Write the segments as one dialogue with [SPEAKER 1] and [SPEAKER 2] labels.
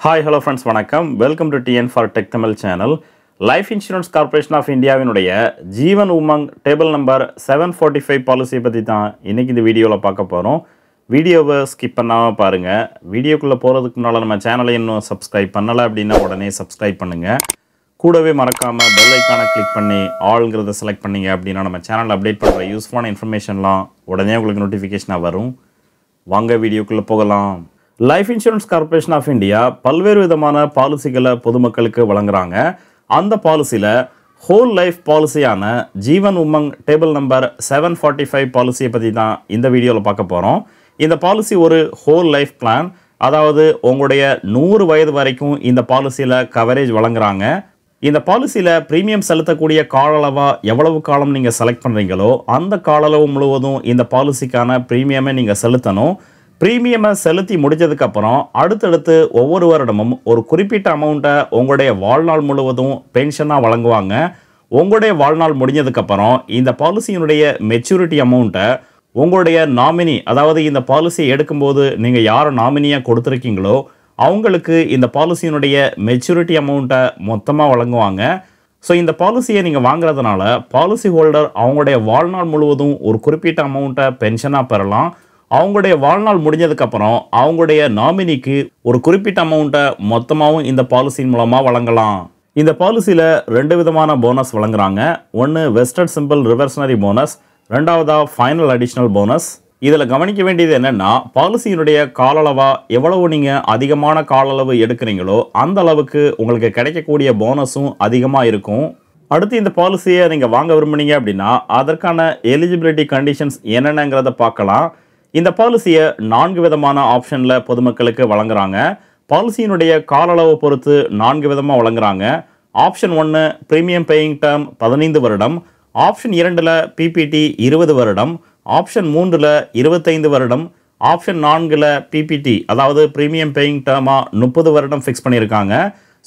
[SPEAKER 1] Hi, hello friends, வணக்கம். Welcome to TN for Tech Tamil channel. Life Insurance Corporation of India வினுடைய Jeevan Umang table number 745 பாலிசியை பற்றி தான் இன்றைக்கி இந்த வீடியோவில் பார்க்க போகிறோம். வீடியோவை ஸ்கிப் பண்ணாமல் பாருங்கள். வீடியோக்குள்ளே போகிறதுக்கு முன்னால் நம்ம சேனலை இன்னும் சப்ஸ்கிரைப் பண்ணலை அப்படின்னா உடனே சப்ஸ்கிரைப் பண்ணுங்கள். கூடவே மறக்காமல் பெல் ஐக்கானை கிளிக் பண்ணி ஆல்ங்கிறத செலக்ட் பண்ணிங்க அப்படின்னா நம்ம சேனலில் அப்டேட் பண்ணுற யூஸ்ஃபுல்லான இன்ஃபர்மேஷன்லாம் உடனே உங்களுக்கு நோட்டிஃபிகேஷனாக வரும். வாங்க வீடியோக்குள்ளே போகலாம். Life Insurance Corporation of India பல்வேறு விதமான பாலிசிகளை பொதுமக்களுக்கு வழங்குறாங்க. அந்த பாலிசியில் ஹோல் லைஃப் பாலிசியான ஜீவன் உமங் டேபிள் நம்பர் 745 பாலிசியை பற்றி தான் இந்த வீடியோவில் பார்க்க போகிறோம். இந்த பாலிசி ஒரு ஹோல் லைஃப் பிளான், அதாவது உங்களுடைய 100 வயது வரைக்கும் இந்த பாலிசியில் கவரேஜ் வழங்குறாங்க. இந்த பாலிசியில் ப்ரீமியம் செலுத்தக்கூடிய கால அளவாக எவ்வளவு காலம் நீங்கள் செலக்ட் பண்ணுறீங்களோ அந்த கால அளவு முழுவதும் இந்த பாலிசிக்கான ப்ரீமியமை நீங்கள் செலுத்தணும். ப்ரீமியமை செலுத்தி முடிஞ்சதுக்கப்புறம் அடுத்தடுத்து ஒவ்வொரு வருடமும் ஒரு குறிப்பிட்ட அமௌண்ட்டை உங்களுடைய வாழ்நாள் முழுவதும் பென்ஷனாக வழங்குவாங்க. உங்களுடைய வாழ்நாள் முடிஞ்சதுக்கப்புறம் இந்த பாலிசியினுடைய மெச்சூரிட்டி அமௌண்ட்டை உங்களுடைய நாமினி, அதாவது இந்த பாலிசியை எடுக்கும்போது நீங்கள் யாரை நாமினியாக கொடுத்துருக்கீங்களோ அவங்களுக்கு இந்த பாலிசியினுடைய மெச்சூரிட்டி அமௌண்ட்டை மொத்தமாக வழங்குவாங்க. ஸோ இந்த பாலிசியை நீங்கள் வாங்குறதுனால பாலிசி ஹோல்டர் அவங்களுடைய வாழ்நாள் முழுவதும் ஒரு குறிப்பிட்ட அமௌண்ட்டை பென்ஷனாக பெறலாம். அவங்களுடைய வாழ்நாள் முடிஞ்சதுக்கப்புறம் அவங்களுடைய நாமினிக்கு ஒரு குறிப்பிட்ட அமௌண்ட்டை மொத்தமாகவும் இந்த பாலிசியின் மூலமாக வழங்கலாம். இந்த பாலிசியில் 2 விதமான போனஸ் வழங்குறாங்க. ஒன்று வெஸ்டட் சிம்பிள் ரிவர்சனரி போனஸ், ரெண்டாவதாக ஃபைனல் அடிஷ்னல் போனஸ். இதில் கவனிக்க வேண்டியது என்னென்னா, பாலிசியினுடைய கால அளவாக எவ்வளவு நீங்கள் அதிகமான கால அளவு எடுக்கிறீங்களோ அந்த அளவுக்கு உங்களுக்கு கிடைக்கக்கூடிய போனஸும் அதிகமாக இருக்கும். அடுத்து இந்த பாலிசியை நீங்கள் வாங்க விரும்புனீங்க அப்படின்னா அதற்கான எலிஜிபிலிட்டி கண்டிஷன்ஸ் என்னென்னங்கிறத பார்க்கலாம். இந்த பாலிசியை 4 விதமான ஆப்ஷனில் பொதுமக்களுக்கு வழங்குறாங்க. பாலிசியினுடைய கால அளவை பொறுத்து 4 விதமாக வழங்குறாங்க. ஆப்ஷன் 1 ப்ரீமியம் பேயிங் டேர்ம் 15 வருடம், ஆப்ஷன் 2 பிபிடி 20 வருடம், ஆப்ஷன் 3 25 வருடம், ஆப்ஷன் 4 பிபிடி அதாவது ப்ரீமியம் பேயிங் டேர்மாக 30 வருடம் ஃபிக்ஸ் பண்ணியிருக்காங்க.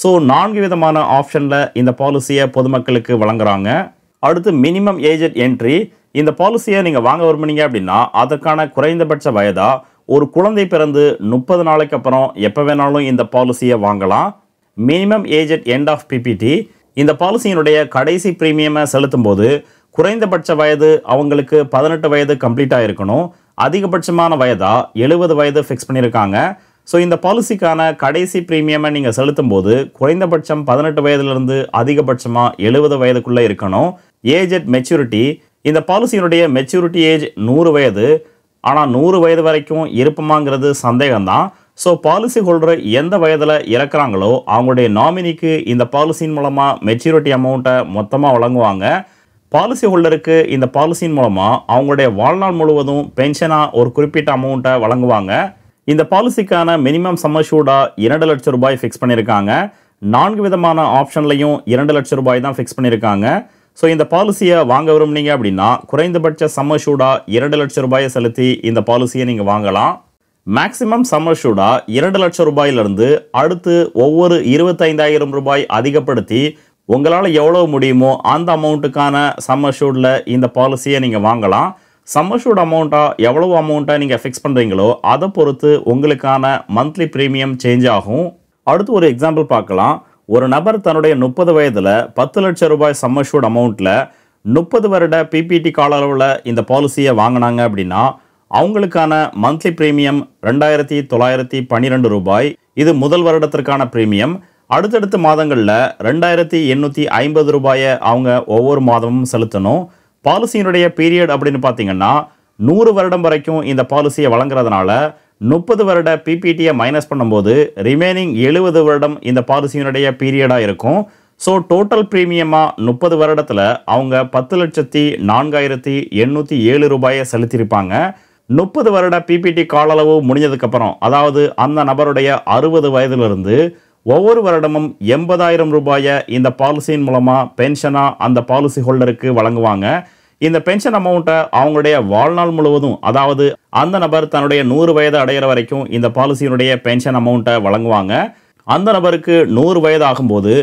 [SPEAKER 1] ஸோ 4 விதமான ஆப்ஷனில் இந்த பாலிசியை பொதுமக்களுக்கு வழங்குறாங்க. அடுத்து மினிமம் ஏஜ் என்ட்ரி. இந்த பாலிசியை நீங்கள் வாங்க விரும்புனீங்க அப்படின்னா அதற்கான குறைந்தபட்ச வயதாக ஒரு குழந்தை பிறந்து 30 நாளைக்கு அப்புறம் எப்போ வேணாலும் இந்த பாலிசியை வாங்கலாம். Minimum age at end of PPT. இந்த பாலிசியினுடைய கடைசி ப்ரீமியமை செலுத்தும் போது குறைந்தபட்ச வயது அவங்களுக்கு 18 வயது கம்ப்ளீட்டாக இருக்கணும். அதிகபட்சமான வயதாக 70 வயது ஃபிக்ஸ் பண்ணியிருக்காங்க. ஸோ இந்த பாலிசிக்கான கடைசி ப்ரீமியமை நீங்கள் செலுத்தும் போது குறைந்தபட்சம் 18 வயதுலேருந்து அதிகபட்சமாக 70 வயதுக்குள்ளே இருக்கணும். Age at maturity. இந்த பாலிசியினுடைய மெச்சூரிட்டி ஏஜ் 100 வயது. ஆனால் 100 வயது வரைக்கும் இருப்பமாங்கிறது சந்தேகம்தான். ஸோ பாலிசி ஹோல்டர் எந்த வயதில் இறக்குறாங்களோ அவங்களுடைய நாமினிக்கு இந்த பாலிசியின் மூலமாக மெச்சூரிட்டி அமௌண்ட்டை மொத்தமாக வழங்குவாங்க. பாலிசி ஹோல்டருக்கு இந்த பாலிசியின் மூலமாக அவங்களுடைய வாழ்நாள் முழுவதும் பென்ஷனாக ஒரு குறிப்பிட்ட அமௌண்ட்டை வழங்குவாங்க. இந்த பாலிசிக்கான மினிமம் சம் அஷ்யூர்டாக 2 லட்சம் ரூபாய் ஃபிக்ஸ் பண்ணியிருக்காங்க. 4 விதமான ஆப்ஷன்லையும் 2 லட்சம் ரூபாய் தான் ஃபிக்ஸ் பண்ணியிருக்காங்க. ஸோ இந்த பாலிசியை வாங்க விரும்புனீங்க அப்படின்னா குறைந்தபட்ச சம் அஷ்யூர்டாக 2 லட்சம் ரூபாயை செலுத்தி இந்த பாலிசியை நீங்கள் வாங்கலாம். மேக்ஸிமம் சம் அஷ்யூர்டாக 2 லட்சம் ரூபாயிலிருந்து அடுத்து ஒவ்வொரு 25,000 ரூபாய் அதிகப்படுத்தி உங்களால் எவ்வளோ முடியுமோ அந்த அமௌண்ட்டுக்கான சம் அஷ்யூர்டில் இந்த பாலிசியை நீங்கள் வாங்கலாம். சம் அஷ்யூர்ட் அமௌண்ட்டாக எவ்வளவு அமௌண்ட்டை நீங்கள் ஃபிக்ஸ் பண்ணுறீங்களோ அதை பொறுத்து உங்களுக்கான மந்த்லி ப்ரீமியம் சேஞ்ச் ஆகும். அடுத்து ஒரு எக்ஸாம்பிள் பார்க்கலாம். ஒரு நபர் தன்னுடைய 30 வயதில் 10 லட்சம் ரூபாய் சம் அஷ்யூர்ட் அமௌண்ட்டில் 30 வருட பிபிடி கால அளவில் இந்த பாலிசியை வாங்கினாங்க அப்படின்னா அவங்களுக்கான மந்த்லி ப்ரீமியம் 2,912 ரூபாய். இது முதல் வருடத்திற்கான ப்ரீமியம். அடுத்தடுத்த மாதங்களில் 2,850 ரூபாயை அவங்க ஒவ்வொரு மாதமும் செலுத்தணும். பாலிசியினுடைய பீரியட் அப்படின்னு பார்த்தீங்கன்னா 100 வருடம் வரைக்கும் இந்த பாலிசியை வழங்குறதுனால 30 வருட பிபிடியை மைனஸ் பண்ணும்போது ரிமைனிங் 70 வருடம் இந்த பாலிசியினுடைய பீரியடாக இருக்கும். ஸோ டோட்டல் ப்ரீமியமாக 30 வருடத்தில் அவங்க 10,04,807 ரூபாயை செலுத்தியிருப்பாங்க. 30 வருட பிபிடி கால அளவு முடிஞ்சதுக்கப்புறம், அதாவது அந்த நபருடைய 60 வயதிலிருந்து ஒவ்வொரு வருடமும் 80,000 ரூபாயை இந்த பாலிசியின் மூலமாக பென்ஷனாக அந்த பாலிசி ஹோல்டருக்கு வழங்குவாங்க. இந்த பென்ஷன் அமௌண்ட்டை அவங்களுடைய வாழ்நாள் முழுவதும், அதாவது அந்த நபர் தன்னுடைய 100 வயது அடையிற வரைக்கும் இந்த பாலிசியினுடைய பென்ஷன் அமௌண்ட்டை வழங்குவாங்க. அந்த நபருக்கு 100 வயது ஆகும்போது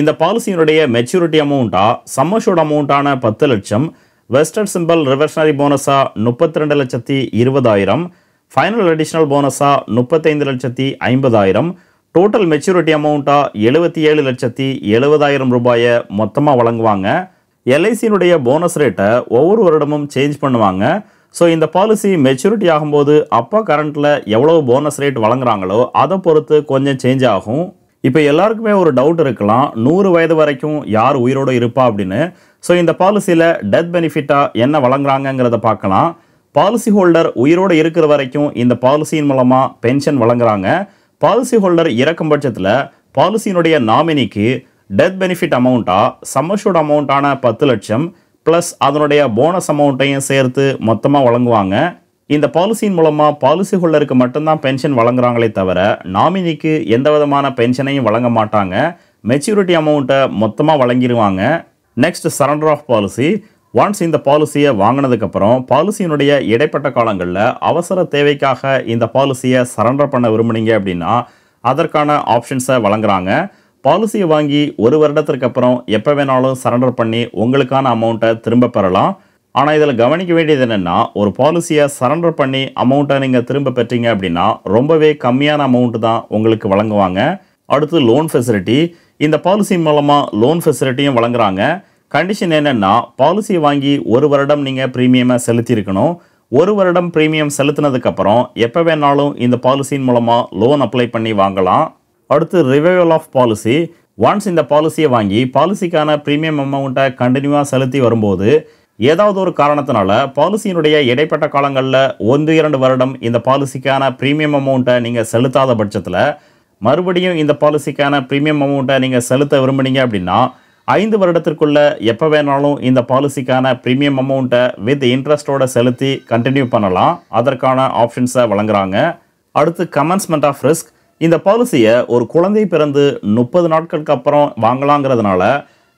[SPEAKER 1] இந்த பாலிசியினுடைய மெச்சூரிட்டி அமௌண்ட்டாக சம் அஷ்யூர்ட் அமௌண்ட்டான 10 லட்சம், வெஸ்டட் சிம்பிள் ரிவர்சனரி போனஸாக 32,20,000, ஃபைனல் அடிஷ்னல் போனஸாக 35,50,000, டோட்டல் மெச்சூரிட்டி அமௌண்ட்டாக 77,70,000 ரூபாயை மொத்தமாக வழங்குவாங்க. எல்ஐசியினுடைய போனஸ் ரேட்டை ஒவ்வொரு வருடமும் சேஞ்ச் பண்ணுவாங்க. ஸோ இந்த பாலிசி மெச்சூரிட்டி ஆகும்போது அப்போ கரண்ட்டில் எவ்வளோ போனஸ் ரேட் வழங்குறாங்களோ அதை பொறுத்து கொஞ்சம் சேஞ்ச் ஆகும். இப்போ எல்லாருக்குமே ஒரு டவுட் இருக்கலாம், 100 வயது வரைக்கும் யார் உயிரோடு இருப்பா அப்படின்னு. ஸோ இந்த பாலிசியில் டெத் பெனிஃபிட்டாக என்ன வழங்குறாங்கங்கிறத பார்க்கலாம். பாலிசி ஹோல்டர் உயிரோடு இருக்கிற வரைக்கும் இந்த பாலிசியின் மூலமாக பென்ஷன் வழங்குறாங்க. பாலிசி ஹோல்டர் இறக்கும் பட்சத்தில் பாலிசியினுடைய நாமினிக்கு டெத் பெனிஃபிட் அமௌண்ட்டாக சம்மஷூர்ட் அமௌண்ட்டான 10 லட்சம் ப்ளஸ் அதனுடைய போனஸ் அமௌண்ட்டையும் சேர்த்து மொத்தமாக வழங்குவாங்க. இந்த பாலிசியின் மூலமாக பாலிசி ஹோல்டருக்கு மட்டும்தான் பென்ஷன் வழங்குறாங்களே தவிர நாமினிக்கு எந்த விதமான பென்ஷனையும் வழங்க மாட்டாங்க. மெச்சூரிட்டி அமௌண்ட்டை மொத்தமாக வழங்கிடுவாங்க. Next surrender of policy. Once இந்த பாலிசியை வாங்கினதுக்கப்புறம் பாலிசியினுடைய இடைப்பட்ட காலங்களில் அவசர தேவைக்காக இந்த பாலிசியை சரண்டர் பண்ண விரும்புனீங்க அப்படின்னா அதற்கான ஆப்ஷன்ஸை வழங்குறாங்க. பாலிசியை வாங்கி ஒரு வருடத்திற்கு அப்புறம் எப்போ வேணாலும் சரண்டர் பண்ணி உங்களுக்கான அமௌண்ட்டை திரும்ப பெறலாம். ஆனால் இதில் கவனிக்க வேண்டியது என்னென்னா, ஒரு பாலிசியை சரண்டர் பண்ணி அமௌண்ட்டை நீங்கள் திரும்ப பெற்றீங்க அப்படின்னா ரொம்பவே கம்மியான அமௌண்ட்டு தான் உங்களுக்கு வழங்குவாங்க. அடுத்து லோன் ஃபெசிலிட்டி. இந்த பாலிசி மூலமாக லோன் ஃபெசிலிட்டியும் வழங்குறாங்க. கண்டிஷன் என்னென்னா, பாலிசியை வாங்கி ஒரு வருடம் நீங்கள் ப்ரீமியமை செலுத்தியிருக்கணும். ஒரு வருடம் ப்ரீமியம் செலுத்தினதுக்கப்புறம் எப்போ வேணாலும் இந்த பாலிசியின் மூலமாக லோன் அப்ளை பண்ணி வாங்கலாம். அடுத்து ரிவைவல் ஆஃப் பாலிசி. ஒன்ஸ் இந்த பாலிசியை வாங்கி பாலிசிக்கான ப்ரீமியம் அமௌண்ட்டை கண்டினியூவாக செலுத்தி வரும்போது ஏதாவது ஒரு காரணத்தினால பாலிசியினுடைய இடைப்பட்ட காலங்களில் 1-2 வருடம் இந்த பாலிசிக்கான ப்ரீமியம் அமௌண்ட்டை நீங்கள் செலுத்தாத பட்சத்தில் மறுபடியும் இந்த பாலிசிக்கான ப்ரீமியம் அமௌண்ட்டை நீங்கள் செலுத்த விரும்புனீங்க அப்படின்னா 5 வருடத்திற்குள்ள எப்போ வேணாலும் இந்த பாலிசிக்கான ப்ரீமியம் அமௌண்ட்டை வித் இன்ட்ரெஸ்டோட செலுத்தி கண்டினியூ பண்ணலாம். அதற்கான ஆப்ஷன்ஸை வழங்குறாங்க. அடுத்து கமென்ஸ்மெண்ட் ஆஃப் ரிஸ்க். இந்த பாலிசியை ஒரு குழந்தை பிறந்து 30 நாட்களுக்கு அப்புறம் வாங்கலாங்கிறதுனால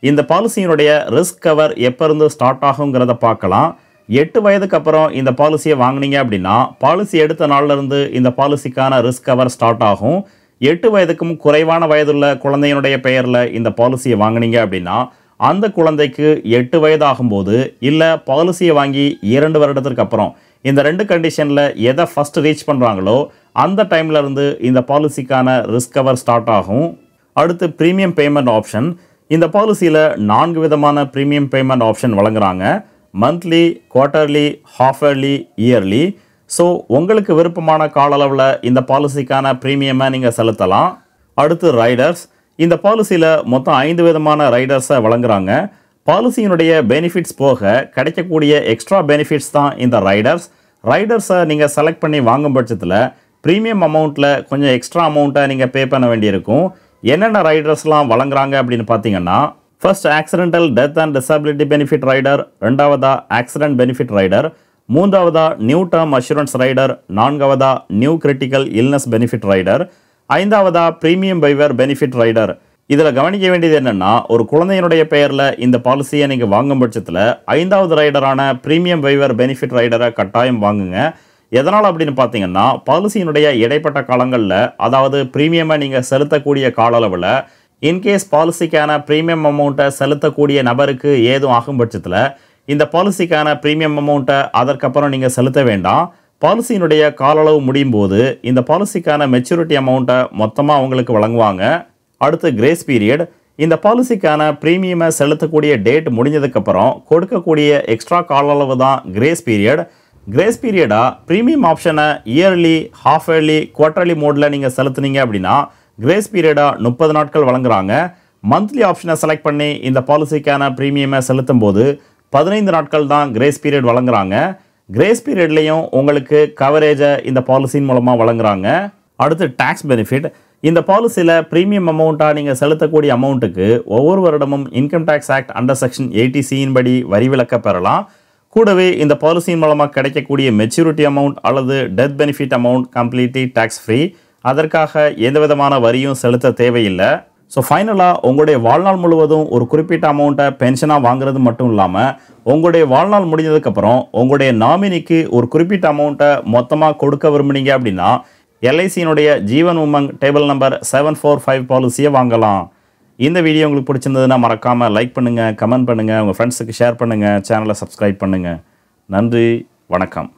[SPEAKER 1] இந்த பாலிசியினுடைய ரிஸ்க் கவர் எப்போ இருந்து ஸ்டார்ட் ஆகுங்கிறத பார்க்கலாம். 8 வயதுக்கு அப்புறம் இந்த பாலிசியை வாங்கினீங்க அப்படின்னா பாலிசி எடுத்த நாள்லேருந்து இந்த பாலிசிக்கான ரிஸ்க் கவர் ஸ்டார்ட் ஆகும். 8 வயதுக்கும் குறைவான வயதுள்ள குழந்தையினுடைய பெயரில் இந்த பாலிசியை வாங்கினீங்க அப்படின்னா அந்த குழந்தைக்கு 8 வயது ஆகும்போது இல்லை பாலிசியை வாங்கி 2 வருடத்திற்கு அப்புறம் இந்த 2 கண்டிஷனில் எதை ஃபஸ்ட் ரீச் பண்ணுறாங்களோ அந்த டைமில் இருந்து இந்த பாலிசிக்கான ரிஸ்க் கவர் ஸ்டார்ட் ஆகும். அடுத்து ப்ரீமியம் பேமெண்ட் ஆப்ஷன். இந்த பாலிசியில் 4 விதமான ப்ரீமியம் பேமெண்ட் ஆப்ஷன் வழங்குறாங்க. Monthly, quarterly, half yearly, yearly. So உங்களுக்கு விருப்பமான கால அளவில் இந்த பாலிசிக்கான ப்ரீமியமை நீங்கள் செலுத்தலாம். அடுத்து ரைடர்ஸ். இந்த பாலிசியில் மொத்தம் 5 விதமான ரைடர்ஸை வழங்குறாங்க. பாலிசியினுடைய பெனிஃபிட்ஸ் போக கிடைக்கக்கூடிய எக்ஸ்ட்ரா பெனிஃபிட்ஸ் தான் இந்த ரைடர்ஸ். ரைடர்ஸை நீங்கள் செலக்ட் பண்ணி வாங்கும் பட்சத்தில் ப்ரீமியம் அமௌண்ட்டில் கொஞ்சம் எக்ஸ்ட்ரா அமௌண்ட்டை நீங்கள் பே பண்ண வேண்டியிருக்கும். என்னென்ன ரைடர்ஸ்லாம் வழங்குறாங்க அப்படின்னு பார்த்தீங்கன்னா, first accidental death and disability benefit rider, 2வதா ஆக்சிடென்ட் பெனிஃபிட் ரைடர், 3வதா நியூ டேர்ம் அஷூரன்ஸ் ரைடர், 4வதா new critical illness benefit rider, 5வதா ப்ரீமியம் வைவர் பெனிஃபிட் ரைடர். இதில் கவனிக்க வேண்டியது என்னென்னா, ஒரு குழந்தையினுடைய பெயரில் இந்த பாலிசியை நீங்கள் வாங்கும் பட்சத்தில் 5வது ரைடரான ப்ரீமியம் வைவர் பெனிஃபிட் ரைடரை கட்டாயம் வாங்குங்க. எதனால் அப்படின்னு பார்த்தீங்கன்னா, பாலிசியினுடைய இடைப்பட்ட காலங்களில் அதாவது ப்ரீமியமை நீங்கள் செலுத்தக்கூடிய கால அளவில் இன்கேஸ் பாலிசிக்கான ப்ரீமியம் அமௌண்ட்டை செலுத்தக்கூடிய நபருக்கு ஏதும் ஆகும் பட்சத்தில் இந்த பாலிசிக்கான ப்ரீமியம் அமௌண்ட்டை அதற்கப்புறம் நீங்கள் செலுத்த வேண்டாம். பாலிசியினுடைய கால அளவு முடியும் போது இந்த பாலிசிக்கான மெச்சூரிட்டி அமௌண்ட்டை மொத்தமாக அவங்களுக்கு வழங்குவாங்க. அடுத்து கிரேஸ் பீரியட். இந்த பாலிசிக்கான ப்ரீமியமை செலுத்தக்கூடிய டேட் முடிஞ்சதுக்கப்புறம் கொடுக்கக்கூடிய எக்ஸ்ட்ரா கால அளவு தான் கிரேஸ் பீரியட். கிரேஸ் பீரியடாக ப்ரீமியம் ஆப்ஷனை இயர்லி, ஹாஃப் இயர்லி, குவார்ட்டர்லி மோடில் நீங்கள் செலுத்துனீங்க அப்படின்னா கிரேஸ் பீரியடாக 30 நாட்கள் வழங்குறாங்க. மந்த்லி ஆப்ஷனை செலக்ட் பண்ணி இந்த பாலிசிக்கான ப்ரீமியமை செலுத்தும் போது 15 நாட்கள் தான் கிரேஸ் பீரியட் வழங்குறாங்க. கிரேஸ் பீரியட்லேயும் உங்களுக்கு கவரேஜை இந்த பாலிசியின் மூலமாக வழங்குறாங்க. அடுத்து டேக்ஸ் பெனிஃபிட். இந்த பாலிசியில் ப்ரீமியம் அமௌண்ட்டாக நீங்கள் செலுத்தக்கூடிய அமௌண்ட்டுக்கு ஒவ்வொரு வருடமும் income tax act under section 80C படி வரி விலக்க பெறலாம். கூடவே இந்த பாலிசியின் மூலமாக கிடைக்கக்கூடிய மெச்சூரிட்டி அமௌண்ட் அல்லது death benefit amount completely tax free. அதற்காக எந்த விதமான வரியும் செலுத்த தேவையில்லை. ஸோ ஃபைனலாக உங்களுடைய வாழ்நாள் முழுவதும் ஒரு குறிப்பிட்ட அமௌண்ட்டை பென்ஷனாக வாங்குறது மட்டும் இல்லாமல் உங்களுடைய வாழ்நாள் முடிஞ்சதுக்கப்புறம் உங்களுடைய நாமினிக்கு ஒரு குறிப்பிட்ட அமௌண்ட்டை மொத்தமாக கொடுக்க விரும்புனீங்க அப்படின்னா எல்ஐசியினுடைய ஜீவன் உமங் டேபிள் நம்பர் 745 பாலிசியை வாங்கலாம். இந்த வீடியோ உங்களுக்கு பிடிச்சிருந்ததுன்னா மறக்காமல் லைக் பண்ணுங்கள், கமெண்ட் பண்ணுங்கள், உங்கள் ஃப்ரெண்ட்ஸுக்கு ஷேர் பண்ணுங்கள், சேனலை சப்ஸ்கிரைப் பண்ணுங்கள். நன்றி, வணக்கம்.